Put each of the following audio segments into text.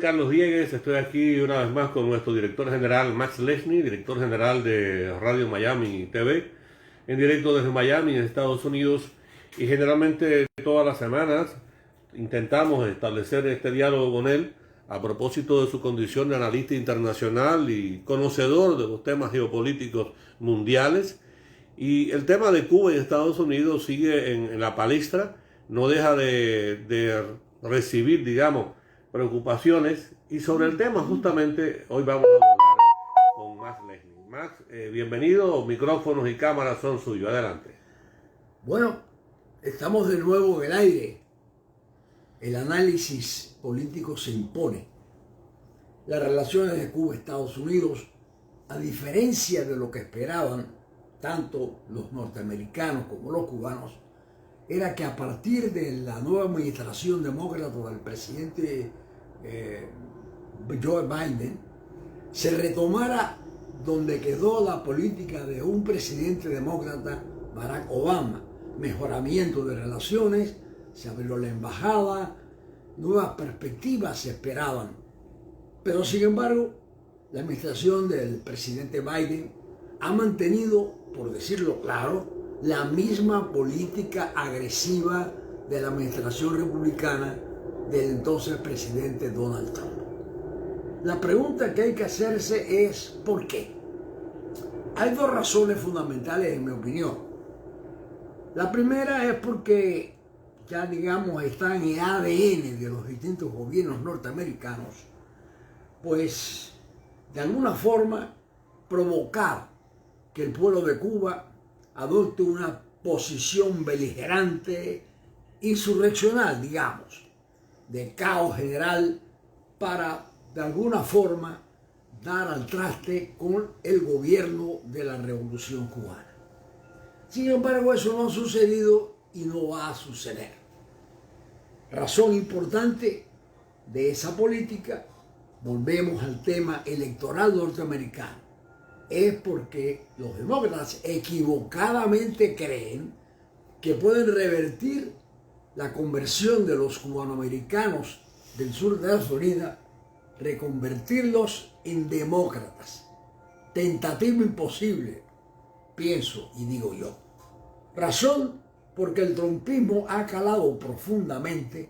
Carlos Diegues, estoy aquí una vez más con nuestro director general Max Lesney, director general de Radio Miami TV, en directo desde Miami, en Estados Unidos, y generalmente todas las semanas intentamos establecer este diálogo con él a propósito de su condición de analista internacional y conocedor de los temas geopolíticos mundiales. Y el tema de Cuba y Estados Unidos sigue en la palestra, no deja de recibir, digamos, preocupaciones, y sobre el tema justamente hoy vamos a hablar con Max Lesney. Max, bienvenido, micrófonos y cámaras son suyos, adelante. Bueno, estamos de nuevo en el aire. El análisis político se impone. Las relaciones de Cuba y Estados Unidos, a diferencia de lo que esperaban tanto los norteamericanos como los cubanos, era que a partir de la nueva administración demócrata del presidente Joe Biden se retomara donde quedó la política de un presidente demócrata, Barack Obama. Mejoramiento de relaciones, se abrió la embajada, nuevas perspectivas se esperaban. Pero sin embargo, la administración del presidente Biden ha mantenido, por decirlo claro, la misma política agresiva de la administración republicana del entonces presidente Donald Trump. La pregunta que hay que hacerse es ¿por qué? Hay dos razones fundamentales en mi opinión. La primera es porque ya digamos está en el ADN de los distintos gobiernos norteamericanos, pues de alguna forma provocar que el pueblo de Cuba adopte una posición beligerante, insurreccional, digamos, de caos general para, de alguna forma, dar al traste con el gobierno de la Revolución Cubana. Sin embargo, eso no ha sucedido y no va a suceder. Razón importante de esa política, volvemos al tema electoral norteamericano, es porque los demócratas equivocadamente creen que pueden revertir la conversión de los cubanoamericanos del sur de la Florida, reconvertirlos en demócratas. Tentativa imposible, pienso y digo yo. Razón porque el trumpismo ha calado profundamente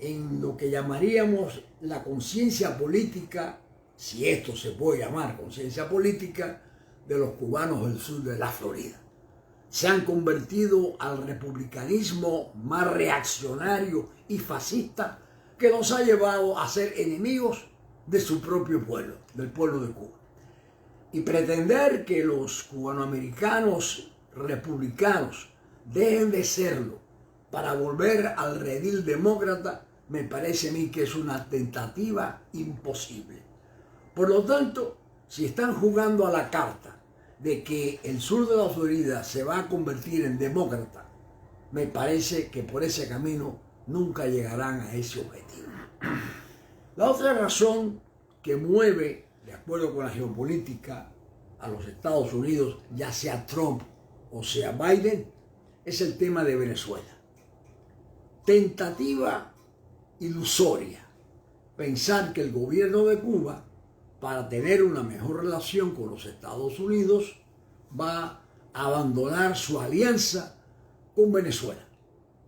en lo que llamaríamos la conciencia política, si esto se puede llamar conciencia política, de los cubanos del sur de la Florida. Se han convertido al republicanismo más reaccionario y fascista que los ha llevado a ser enemigos de su propio pueblo, del pueblo de Cuba. Y pretender que los cubanoamericanos republicanos dejen de serlo para volver al redil demócrata, me parece a mí que es una tentativa imposible. Por lo tanto, si están jugando a la carta de que el sur de la Florida se va a convertir en demócrata, me parece que por ese camino nunca llegarán a ese objetivo. La otra razón que mueve, de acuerdo con la geopolítica, a los Estados Unidos, ya sea Trump o sea Biden, es el tema de Venezuela. Tentativa ilusoria pensar que el gobierno de Cuba, para tener una mejor relación con los Estados Unidos, va a abandonar su alianza con Venezuela.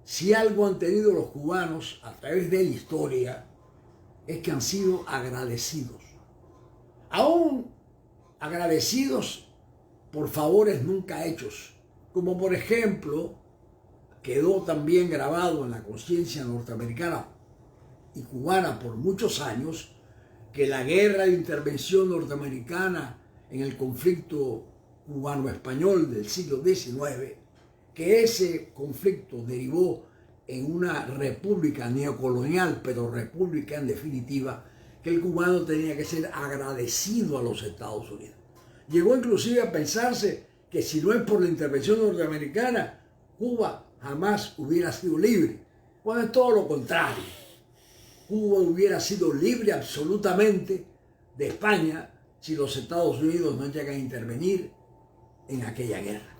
Si algo han tenido los cubanos a través de la historia, es que han sido agradecidos. Aún agradecidos por favores nunca hechos, como por ejemplo, quedó también grabado en la conciencia norteamericana y cubana por muchos años, que la guerra de intervención norteamericana en el conflicto cubano-español del siglo XIX, que ese conflicto derivó en una república neocolonial, pero república en definitiva, que el cubano tenía que ser agradecido a los Estados Unidos. Llegó inclusive a pensarse que si no es por la intervención norteamericana, Cuba jamás hubiera sido libre, cuando es todo lo contrario. Cuba hubiera sido libre absolutamente de España si los Estados Unidos no llegan a intervenir en aquella guerra.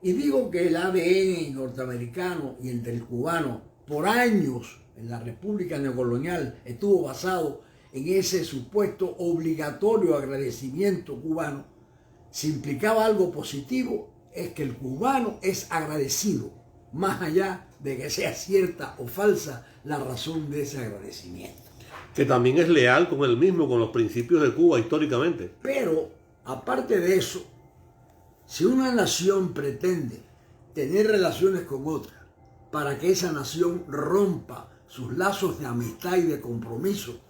Y digo que el ADN norteamericano y el del cubano por años en la República Neocolonial estuvo basado en ese supuesto obligatorio agradecimiento cubano, si implicaba algo positivo, es que el cubano es agradecido, más allá de que sea cierta o falsa la razón de ese agradecimiento. Que también es leal con él mismo, con los principios de Cuba históricamente. Pero, aparte de eso, si una nación pretende tener relaciones con otra para que esa nación rompa sus lazos de amistad y de compromiso,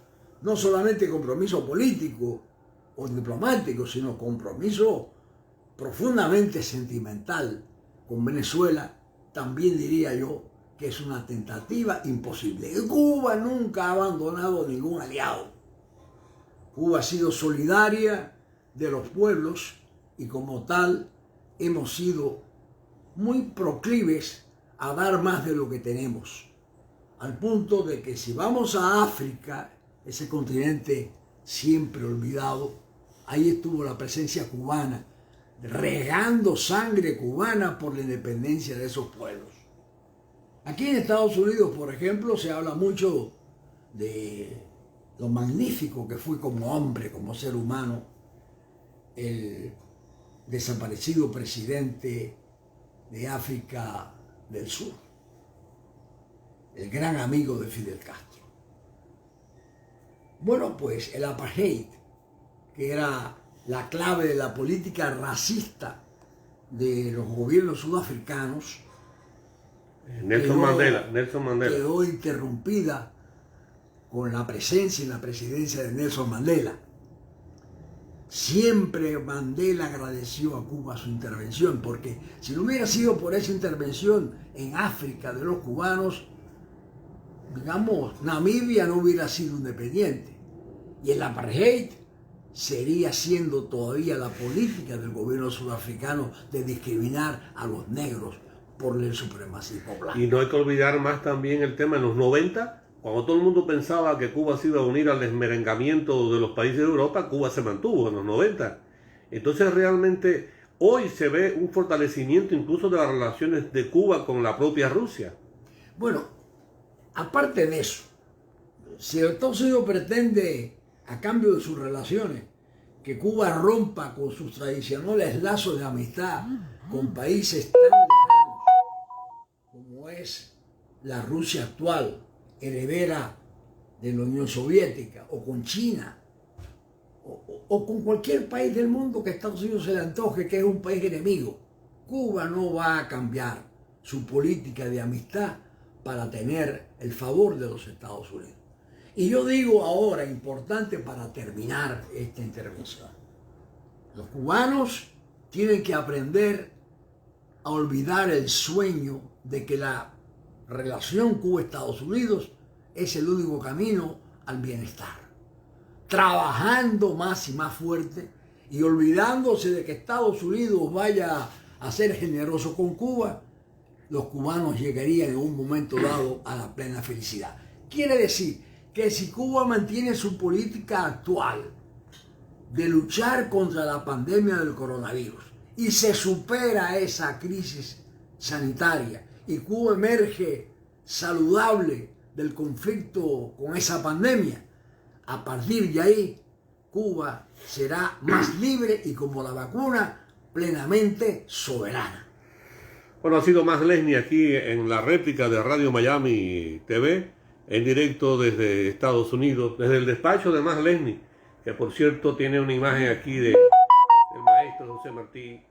no solamente compromiso político o diplomático, sino compromiso profundamente sentimental con Venezuela, también diría yo que es una tentativa imposible. Cuba nunca ha abandonado ningún aliado. Cuba ha sido solidaria de los pueblos y como tal hemos sido muy proclives a dar más de lo que tenemos. Al punto de que si vamos a África, ese continente siempre olvidado, ahí estuvo la presencia cubana, regando sangre cubana por la independencia de esos pueblos. Aquí en Estados Unidos, por ejemplo, se habla mucho de lo magnífico que fue como hombre, como ser humano, el desaparecido presidente de África del Sur, el gran amigo de Fidel Castro. Bueno, pues el apartheid, que era la clave de la política racista de los gobiernos sudafricanos, Nelson Mandela. Quedó interrumpida con la presencia y la presidencia de Nelson Mandela. Siempre Mandela agradeció a Cuba su intervención, porque si no hubiera sido por esa intervención en África de los cubanos, digamos, Namibia no hubiera sido independiente. Y el apartheid seguiría siendo todavía la política del gobierno sudafricano de discriminar a los negros por el supremacismo blanco. Y no hay que olvidar más también el tema en los 90, cuando todo el mundo pensaba que Cuba se iba a unir al desmerengamiento de los países de Europa, Cuba se mantuvo en los 90. Entonces realmente hoy se ve un fortalecimiento incluso de las relaciones de Cuba con la propia Rusia. Bueno, aparte de eso, si Estados Unidos pretende, a cambio de sus relaciones, que Cuba rompa con sus tradicionales lazos de amistad con países tan lejanos como es la Rusia actual, heredera de la Unión Soviética, o con China, o con cualquier país del mundo que a Estados Unidos se le antoje que es un país enemigo, Cuba no va a cambiar su política de amistad para tener el favor de los Estados Unidos. Y yo digo ahora, importante para terminar esta intervención, los cubanos tienen que aprender a olvidar el sueño de que la relación Cuba-Estados Unidos es el único camino al bienestar. Trabajando más y más fuerte y olvidándose de que Estados Unidos vaya a ser generoso con Cuba, los cubanos llegarían en un momento dado a la plena felicidad. Quiere decir que si Cuba mantiene su política actual de luchar contra la pandemia del coronavirus y se supera esa crisis sanitaria y Cuba emerge saludable del conflicto con esa pandemia, a partir de ahí Cuba será más libre y, como la vacuna, plenamente soberana. Bueno, ha sido Max Lesny aquí en la réplica de Radio Miami TV, en directo desde Estados Unidos, desde el despacho de Max Lesny, que por cierto tiene una imagen aquí del maestro José Martí,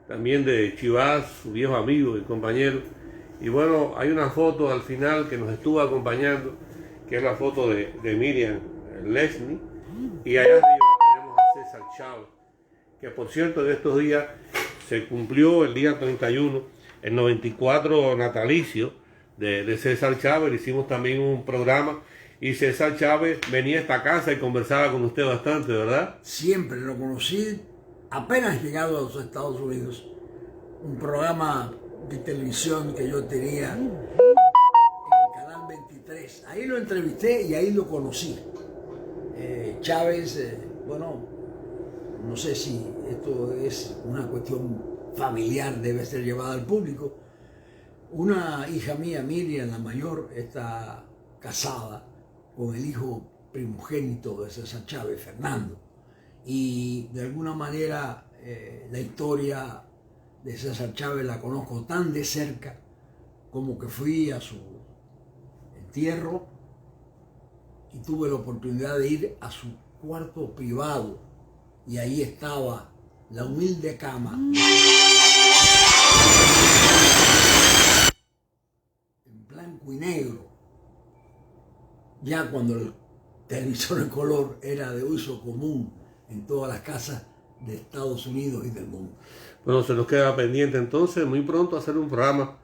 también de Chivas, su viejo amigo y compañero. Y bueno, hay una foto al final que nos estuvo acompañando, que es la foto de Miriam Lesny, y allá arriba tenemos a César Chávez, que por cierto en estos días se cumplió el día 31, el 94 natalicio de César Chávez. Hicimos también un programa y César Chávez venía a esta casa y conversaba con usted bastante, ¿verdad? Siempre lo conocí apenas llegado a los Estados Unidos. Un programa de televisión que yo tenía en el canal 23. Ahí lo entrevisté y ahí lo conocí. Chávez, bueno, no sé si esto es una cuestión familiar, debe ser llevada al público. Una hija mía, Miriam, la mayor, está casada con el hijo primogénito de César Chávez, Fernando. Y de alguna manera la historia de César Chávez la conozco tan de cerca como que fui a su entierro y tuve la oportunidad de ir a su cuarto privado y ahí estaba la humilde cama en blanco y negro, ya cuando el televisor en color era de uso común en todas las casas de Estados Unidos y del mundo. Bueno, se nos queda pendiente entonces muy pronto hacer un programa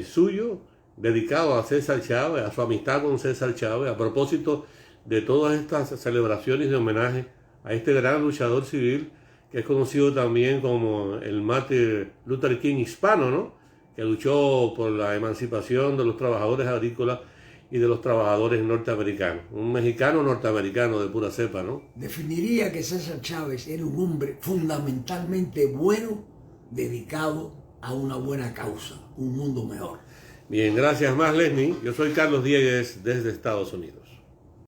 suyo dedicado a César Chávez, a su amistad con César Chávez, a propósito de todas estas celebraciones de homenaje a este gran luchador civil que es conocido también como el Martin Luther King hispano, ¿no? Que luchó por la emancipación de los trabajadores agrícolas y de los trabajadores norteamericanos. Un mexicano norteamericano de pura cepa, ¿no? Definiría que César Chávez era un hombre fundamentalmente bueno, dedicado a una buena causa, un mundo mejor. Bien, gracias más, Leslie. Yo soy Carlos Diegues desde Estados Unidos.